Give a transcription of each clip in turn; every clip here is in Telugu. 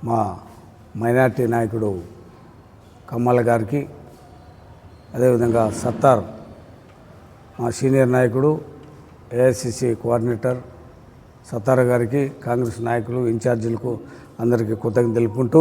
మా మైనార్టీ నాయకుడు కమ్మల గారికి, అదేవిధంగా సత్తార్ మా సీనియర్ నాయకుడు ఏఐసిసి కోఆర్డినేటర్ సత్తార్ గారికి, కాంగ్రెస్ నాయకులు ఇన్ఛార్జీలకు అందరికీ కృతజ్ఞతలు తెలుపుకుంటూ,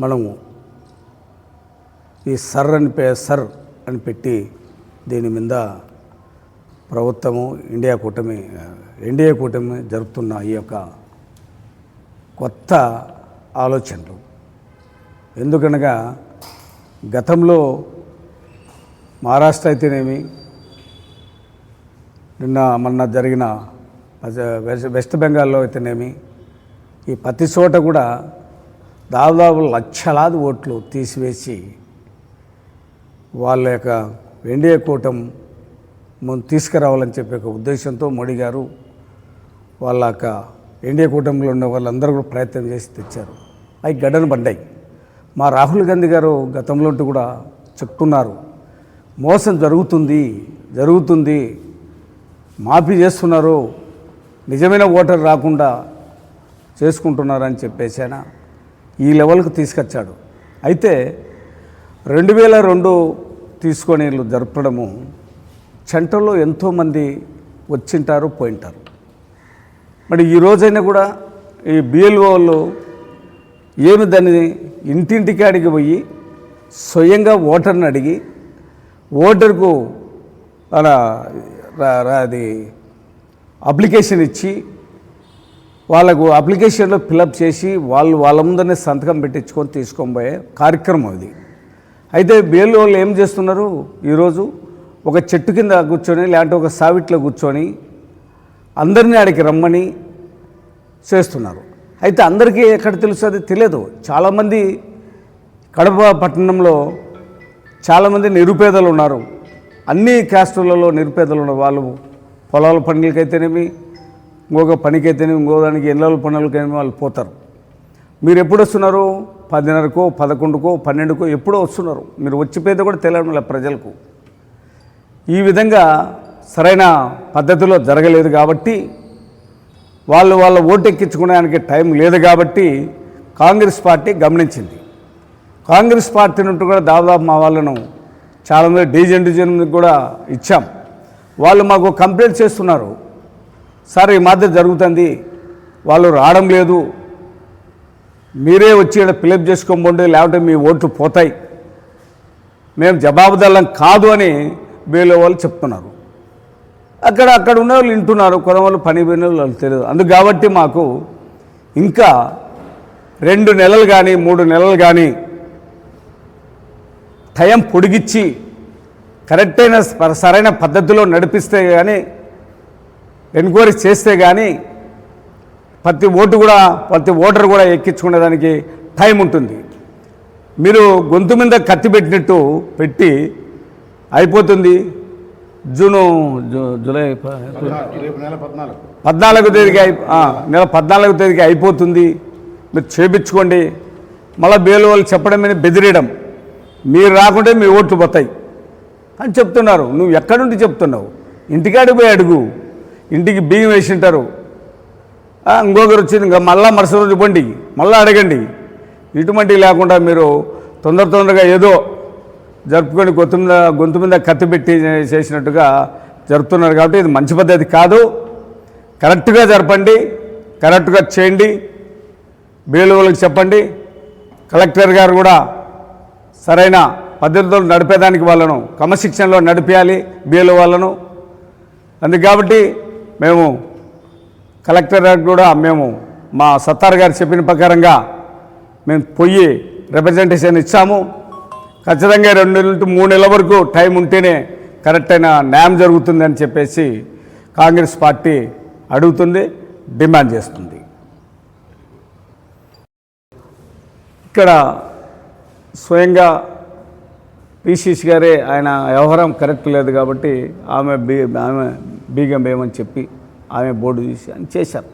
మనము ఈ సర్ అని పెట్టి దీని మీద ప్రభుత్వము ఎన్డీఏ కూటమి జరుపుతున్న ఈ యొక్క కొత్త ఆలోచనలు. ఎందుకనగా గతంలో మహారాష్ట్ర అయితేనేమి, మొన్న జరిగిన వెస్ట్ బెంగాల్లో అయితేనేమి, ఈ ప్రతి చోట కూడా దాదాపు లక్షలాది ఓట్లు తీసివేసి వాళ్ళ యొక్క ఎన్డీఏ కూటమి తీసుకురావాలని చెప్పే ఒక ఉద్దేశంతో మోడీ గారు వాళ్ళ యొక్క ఎన్డీఏ కూటమిలో ఉన్న వాళ్ళందరూ కూడా ప్రయత్నం చేసి తెచ్చారు. అవి గడ్డను పడ్డాయి. మా రాహుల్ గాంధీ గారు గతంలో కూడా చెప్తున్నారు, మోసం జరుగుతుంది, మాఫీ చేస్తున్నారు, నిజమైన ఓటర్ రాకుండా చేసుకుంటున్నారని చెప్పేసాన ఈ లెవెల్కి తీసుకొచ్చాడు. అయితే 2002 తీసుకొని వీళ్ళు జరపడము, సెంటర్లో ఎంతోమంది వచ్చింటారు, పోయింటారు. మరి ఈ రోజైనా కూడా ఈ బిఎల్ఓ వాళ్ళు ఏమి దాన్ని ఇంటింటికాడికి పోయి స్వయంగా ఓటర్ని అడిగి ఓటర్కు అలా అది అప్లికేషన్ ఇచ్చి వాళ్ళకు అప్లికేషన్లో ఫిలప్ చేసి వాళ్ళ ముందరనే సంతకం పెట్టించుకొని తీసుకొని పోయే కార్యక్రమం ఇది. అయితే బిఎల్ఓ వాళ్ళు ఏం చేస్తున్నారు, ఈరోజు ఒక చెట్టు కింద కూర్చొని లేదంటే ఒక సావిట్లో కూర్చొని అందరినీ ఆడికి రమ్మని చేస్తున్నారు. అయితే అందరికీ ఎక్కడ తెలుస్తుంది తెలియదు. చాలామంది కడప పట్టణంలో చాలామంది నిరుపేదలు ఉన్నారు. అన్ని క్యాస్టులలో నిరుపేదలు ఉన్నారు. వాళ్ళు పొలాల పనులకైతేనేమి, ఇంకొక పనికైతేనేమి, ఇంకో దానికి ఇళ్ళ పనులకైనా వాళ్ళు పోతారు. మీరు ఎప్పుడు వస్తున్నారు? 10:30కో 11కో 12కో ఎప్పుడో వస్తున్నారు. మీరు వచ్చిపోయేది కూడా తెలియడం లేదు ప్రజలకు. ఈ విధంగా సరైన పద్ధతిలో జరగలేదు కాబట్టి, వాళ్ళ ఓటు ఎక్కించుకోవడానికి టైం లేదు కాబట్టి కాంగ్రెస్ పార్టీ గమనించింది. కాంగ్రెస్ పార్టీ నుండి కూడా దాదాపు మా వాళ్ళను చాలామంది డివిజన్ కూడా ఇచ్చాం. వాళ్ళు మాకు కంప్లైంట్ చేస్తున్నారు, సార్ ఈ మాదిరి జరుగుతుంది, వాళ్ళు రావడం లేదు, మీరే వచ్చి ఇక్కడ ఫిలప్ చేసుకోండి, లేకపోతే మీ ఓట్లు పోతాయి, మేము జవాబుదారులం కాదు అని వీళ్ళు వాళ్ళు చెప్తున్నారు. అక్కడ ఉన్న వాళ్ళు వింటున్నారు, కొంతమంది పని పోయిన వాళ్ళు తెలియదు. అందుకు కాబట్టి మాకు ఇంకా 2 నెలలు కానీ 3 నెలలు కానీ టైం పొడిగిచ్చి కరెక్ట్ అయిన సరైన పద్ధతిలో నడిపిస్తే కానీ, ఎంక్వైరీ చేస్తే కానీ ప్రతి ఓటర్ కూడా ఎక్కించుకునేదానికి టైం ఉంటుంది. మీరు గొంతు మీద కత్తి పెట్టినట్టు పెట్టి అయిపోతుంది. జూలై 14వ తేదీకి నెల 14వ తేదీకి అయిపోతుంది, మీరు చేపించుకోండి. మళ్ళీ బేలు వాళ్ళు చెప్పడం మీద బెదిరియడం, మీరు రాకుంటే మీ ఓట్లు పోతాయి అని చెప్తున్నారు. నువ్వు ఎక్కడి నుండి చెప్తున్నావు? ఇంటికాడికి పోయి అడుగు, ఇంటికి బియ్యం వేసింటారు, ఇంకొకరు వచ్చింది, ఇంకా మళ్ళీ మరుసటి రోజు ఇవ్వండి, మళ్ళీ అడగండి. ఇటువంటి లేకుండా మీరు తొందరగా ఏదో జరుపుకొని గొంతు మీద కత్తి పెట్టి చేసినట్టుగా జరుపుతున్నారు. కాబట్టి ఇది మంచి పద్ధతి కాదు. కరెక్ట్గా జరపండి, కరెక్ట్గా చేయండి, బిఎల్ఓలకు చెప్పండి. కలెక్టర్ గారు కూడా సరైన పద్ధతితో నడిపేదానికి వాళ్ళను క్రమశిక్షణలో నడిపేయాలి బిఎల్ఓ వాళ్ళను. అందుకు కాబట్టి మేము కలెక్టర్ గారికి కూడా మా సత్తార్ గారు చెప్పిన ప్రకారంగా మేము పోయి రిప్రజెంటేషన్ ఇచ్చాము. ఖచ్చితంగా 2 నుండి 3 నెలల వరకు టైం ఉంటేనే కరెక్ట్ అయిన న్యాయం జరుగుతుందని చెప్పేసి కాంగ్రెస్ పార్టీ అడుగుతుంది, డిమాండ్ చేస్తుంది. ఇక్కడ స్వయంగా పిసిసి గారే ఆయన వ్యవహారం కరెక్ట్ లేదు కాబట్టి ఆమె బీగం వేయమని చెప్పి ఆమె బోర్డు తీసి అని చేశారు.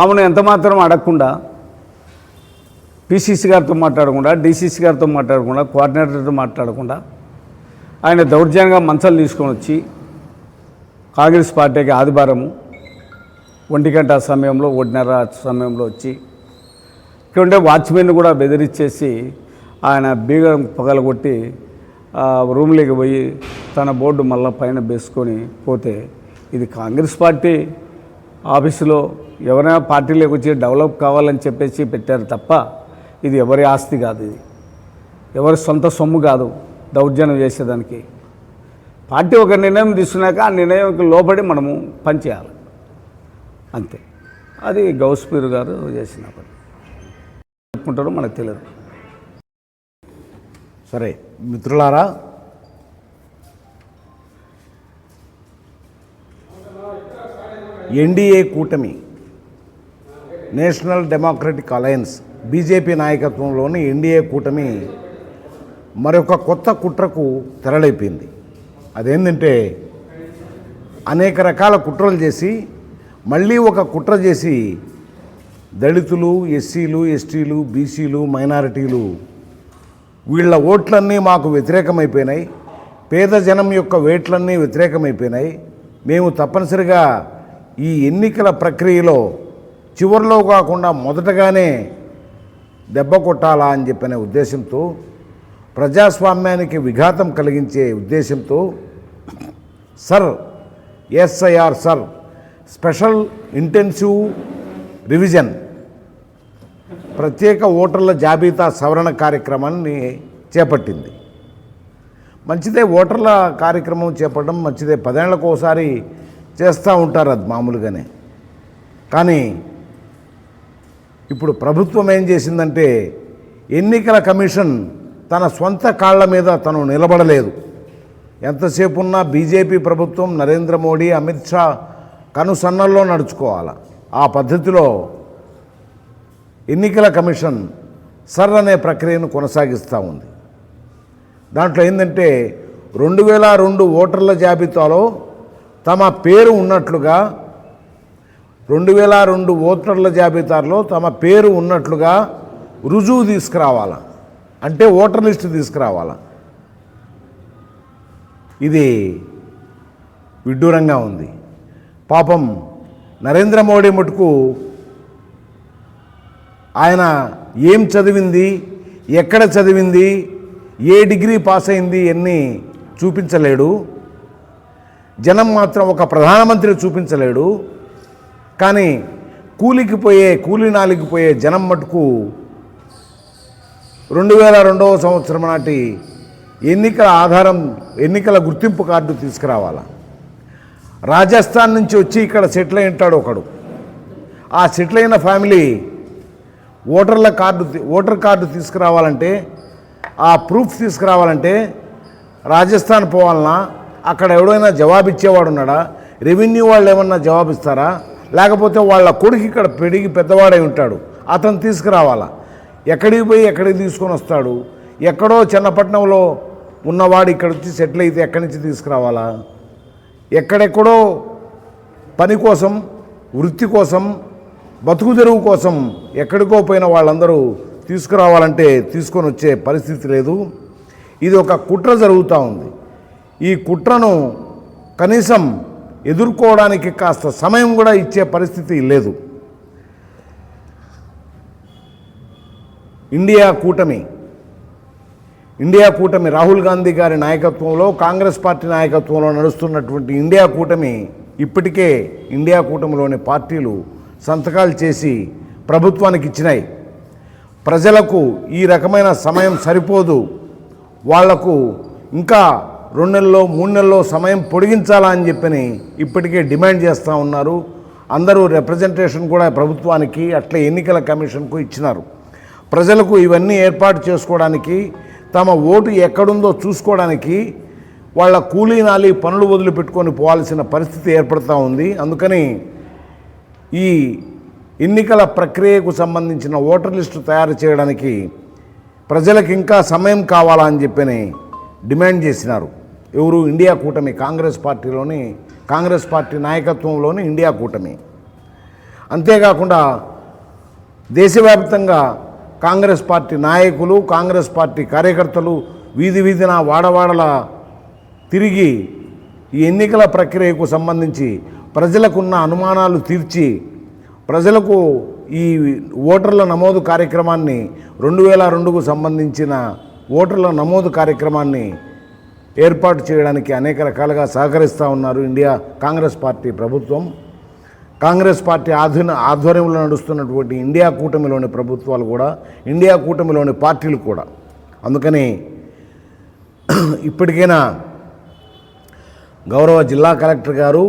ఆమెను ఎంతమాత్రం అడగకుండా, పిసిసి గారితో మాట్లాడకుండా, డిసిసి గారితో మాట్లాడకుండా, కోఆర్డినేటర్తో మాట్లాడకుండా ఆయన దౌర్జన్యంగా మంచాలు తీసుకొని వచ్చి కాంగ్రెస్ పార్టీకి ఆదివారము 1 గంట సమయంలో 1:30 సమయంలో వచ్చి ఇక్కడ ఉండే వాచ్మెన్ కూడా బెదిరించేసి ఆయన బీగం పగలగొట్టి రూమ్లోకి పోయి తన బోర్డు మళ్ళీ పైన వేసుకొని పోతే ఇది కాంగ్రెస్ పార్టీ ఆఫీసులో ఎవరైనా పార్టీలోకి వచ్చి డెవలప్ కావాలని చెప్పేసి పెట్టారు తప్ప ఇది ఎవరి ఆస్తి కాదు, ఇది ఎవరి సొంత సొమ్ము కాదు దౌర్జన్యం చేసేదానికి. పార్టీ ఒక నిర్ణయం తీసుకున్నాక ఆ నిర్ణయంకి లోబడి మనము పనిచేయాలి అంతే. అది గౌస్పీర్ గారు చేసిన పని. చెప్పుకుంటారో మనకు తెలియదు. సరే మిత్రులారా, ఎన్డీఏ కూటమి నేషనల్ డెమోక్రటిక్ అలయన్స్ బీజేపీ నాయకత్వంలోని ఎన్డీఏ కూటమి మరొక కొత్త కుట్రకు తెరలేపింది. అదేంటంటే అనేక రకాల కుట్రలు చేసి మళ్ళీ ఒక కుట్ర చేసి దళితులు, ఎస్సీలు, ఎస్టీలు, బీసీలు, మైనారిటీలు వీళ్ళ ఓట్లన్నీ మాకు వ్యతిరేకమైపోయినాయి, పేద జనం యొక్క వేట్లన్నీ వ్యతిరేకమైపోయినాయి, మేము తప్పనిసరిగా ఈ ఎన్నికల ప్రక్రియలో చివరిలో కాకుండా మొదటగానే దెబ్బ కొట్టాలా అని చెప్పిన ఉద్దేశంతో, ప్రజాస్వామ్యానికి విఘాతం కలిగించే ఉద్దేశంతో ఎస్ఐఆర్ స్పెషల్ ఇంటెన్సివ్ రివిజన్ ప్రత్యేక ఓటర్ల జాబితా సవరణ కార్యక్రమాన్ని చేపట్టింది. మంచిదే, ఓటర్ల కార్యక్రమం చేపట్టడం మంచిదే, 10 ఏళ్లకు ఒకసారి చేస్తూ ఉంటారు, అది మామూలుగానే. కానీ ఇప్పుడు ప్రభుత్వం ఏం చేసిందంటే ఎన్నికల కమిషన్ తన సొంత కాళ్ల మీద తను నిలబడలేదు. ఎంతసేపు ఉన్నా బీజేపీ ప్రభుత్వం, నరేంద్ర మోడీ, అమిత్ షా కనుసన్నల్లో నడుచుకోవాలి. ఆ పద్ధతిలో ఎన్నికల కమిషన్ అనే ప్రక్రియను కొనసాగిస్తూ ఉంది. దాంట్లో ఏంటంటే 2002 ఓటర్ల జాబితాలో తమ పేరు ఉన్నట్లుగా 2002 ఓటర్ల జాబితాలో తమ పేరు ఉన్నట్లుగా రుజువు తీసుకురావాలా, అంటే ఓటర్ లిస్టు తీసుకురావాలా. ఇది విడ్డూరంగా ఉంది. పాపం నరేంద్ర మోడీ మటుకు ఆయన ఏం చదివింది, ఎక్కడ చదివింది, ఏ డిగ్రీ పాస్ అయింది అన్నీ చూపించలేడు. జనం మాత్రం ఒక ప్రధానమంత్రి చూపించలేడు. కానీ కూలీనాలికి పోయే జనం మటుకు 2002వ సంవత్సరం నాటి ఎన్నికల గుర్తింపు కార్డు తీసుకురావాలా. రాజస్థాన్ నుంచి వచ్చి ఇక్కడ సెటిల్ అయి ఉంటాడు ఒకడు. ఆ సెటిల్ అయిన ఫ్యామిలీ ఓటర్ కార్డు తీసుకురావాలంటే, ఆ ప్రూఫ్ తీసుకురావాలంటే రాజస్థాన్ పోవాలన్నా, అక్కడ ఎవడైనా జవాబిచ్చేవాడు ఉన్నాడా, రెవెన్యూ వాళ్ళు ఏమన్నా జవాబిస్తారా, లేకపోతే వాళ్ళ కొడుకు ఇక్కడ పెరిగి పెద్దవాడై ఉంటాడు, అతను తీసుకురావాలా. ఎక్కడికి పోయి ఎక్కడికి తీసుకొని వస్తాడు? ఎక్కడో చిన్నపట్నంలో ఉన్నవాడు ఇక్కడ వచ్చి సెటిల్ అయితే ఎక్కడి నుంచి తీసుకురావాలా? ఎక్కడెక్కడో పని కోసం, వృత్తి కోసం, బతుకు తెరువు కోసం ఎక్కడికో పోయిన వాళ్ళందరూ తీసుకురావాలంటే తీసుకొని వచ్చే పరిస్థితి లేదు. ఇది ఒక కుట్ర జరుగుతూ ఉంది. ఈ కుట్రను కనీసం ఎదుర్కోవడానికి కాస్త సమయం కూడా ఇచ్చే పరిస్థితి లేదు. ఇండియా కూటమి రాహుల్ గాంధీ గారి నాయకత్వంలో, కాంగ్రెస్ పార్టీ నాయకత్వంలో నడుస్తున్నటువంటి ఇండియా కూటమి ఇప్పటికే ఇండియా కూటమిలోని పార్టీలు సంతకాలు చేసి ప్రభుత్వానికి ఇచ్చినాయి. ప్రజలకు ఈ రకమైన సమయం సరిపోదు, వాళ్లకు ఇంకా 2 నెలల్లో 3 నెలల్లో సమయం పొడిగించాలా అని చెప్పని ఇప్పటికే డిమాండ్ చేస్తూ ఉన్నారు. అందరూ రిప్రజెంటేషన్ కూడా ప్రభుత్వానికి అట్లే ఎన్నికల కమిషన్కు ఇచ్చినారు. ప్రజలకు ఇవన్నీ ఏర్పాటు చేసుకోవడానికి, తమ ఓటు ఎక్కడుందో చూసుకోవడానికి వాళ్ళ కూలీనాలి పనులు వదిలిపెట్టుకొని పోవాల్సిన పరిస్థితి ఏర్పడుతూ ఉంది. అందుకని ఈ ఎన్నికల ప్రక్రియకు సంబంధించిన ఓటర్ లిస్టు తయారు చేయడానికి ప్రజలకు ఇంకా సమయం కావాలా అని చెప్పని డిమాండ్ చేసినారు. ఎవరు? ఇండియా కూటమి, కాంగ్రెస్ పార్టీ నాయకత్వంలోని ఇండియా కూటమి. అంతేకాకుండా దేశవ్యాప్తంగా కాంగ్రెస్ పార్టీ నాయకులు, కాంగ్రెస్ పార్టీ కార్యకర్తలు వీధిన వాడవాడల తిరిగి ఈ ఎన్నికల ప్రక్రియకు సంబంధించి ప్రజలకున్న అనుమానాలు తీర్చి ప్రజలకు ఈ ఓటర్ల నమోదు కార్యక్రమాన్ని 2002కు సంబంధించిన ఓటర్ల నమోదు కార్యక్రమాన్ని ఏర్పాటు చేయడానికి అనేక రకాలుగా సహకరిస్తూ ఉన్నారు ఇండియా కాంగ్రెస్ పార్టీ ప్రభుత్వం. కాంగ్రెస్ పార్టీ ఆధ్వర్యంలో నడుస్తున్నటువంటి ఇండియా కూటమిలోని ప్రభుత్వాలు కూడా, ఇండియా కూటమిలోని పార్టీలు కూడా. అందుకని ఇప్పటికైనా గౌరవ జిల్లా కలెక్టర్ గారు,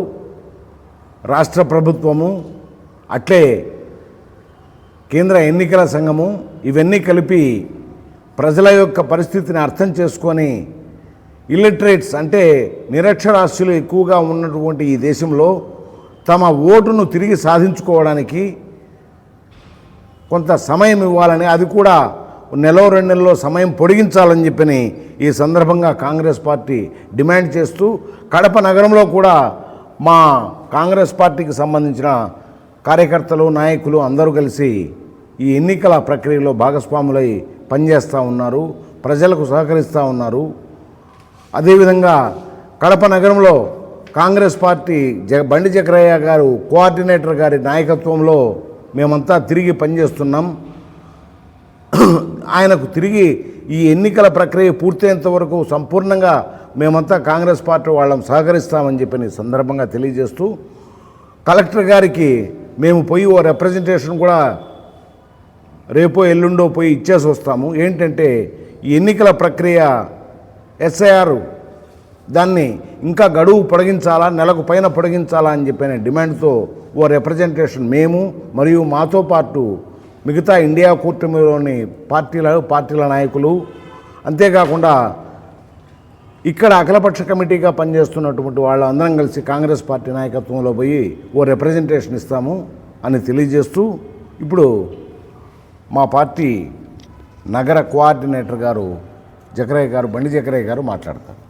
రాష్ట్ర ప్రభుత్వము, అట్లే కేంద్ర ఎన్నికల సంఘము ఇవన్నీ కలిపి ప్రజల యొక్క పరిస్థితిని అర్థం చేసుకొని ఇల్లిటరేట్స్ అంటే నిరక్షరాస్యులు ఎక్కువగా ఉన్నటువంటి ఈ దేశంలో తమ ఓటును తిరిగి సాధించుకోవడానికి కొంత సమయం ఇవ్వాలని, అది కూడా 1-2 నెలల్లో సమయం పొడిగించాలని చెప్పని ఈ సందర్భంగా కాంగ్రెస్ పార్టీ డిమాండ్ చేస్తూ, కడప నగరంలో కూడా మా కాంగ్రెస్ పార్టీకి సంబంధించిన కార్యకర్తలు, నాయకులు అందరూ కలిసి ఈ ఎన్నికల ప్రక్రియలో భాగస్వాములై పనిచేస్తూ ఉన్నారు, ప్రజలకు సహకరిస్తూ ఉన్నారు. అదేవిధంగా కడప నగరంలో కాంగ్రెస్ పార్టీ బండి చక్రయ్య గారు కోఆర్డినేటర్ గారి నాయకత్వంలో మేమంతా తిరిగి పనిచేస్తున్నాం. ఆయనకు తిరిగి ఈ ఎన్నికల ప్రక్రియ పూర్తయ్యేంత వరకు సంపూర్ణంగా మేమంతా కాంగ్రెస్ పార్టీ వాళ్ళం సహకరిస్తామని చెప్పని సందర్భంగా తెలియజేస్తూ, కలెక్టర్ గారికి మేము పోయి ఓ రిప్రజెంటేషన్ కూడా రేపో ఎల్లుండో పోయి ఇచ్చేసి వస్తాము. ఏంటంటే ఈ ఎన్నికల ప్రక్రియ ఎస్ఐఆర్ దాన్ని ఇంకా గడువు పొడిగించాలా, నెలకు పైన పొడిగించాలా అని చెప్పిన డిమాండ్తో ఓ రిప్రజెంటేషన్ మేము మరియు మాతో పాటు మిగతా ఇండియా కూటమిలోని పార్టీల నాయకులు, అంతేకాకుండా ఇక్కడ అఖిలపక్ష కమిటీగా పనిచేస్తున్నటువంటి వాళ్ళందరం కలిసి కాంగ్రెస్ పార్టీ నాయకత్వంలో పోయి ఓ రిప్రజెంటేషన్ ఇస్తాము అని తెలియజేస్తూ, ఇప్పుడు మా పార్టీ నగర కోఆర్డినేటర్ గారు బండి చక్రయ్య గారు మాట్లాడతారు.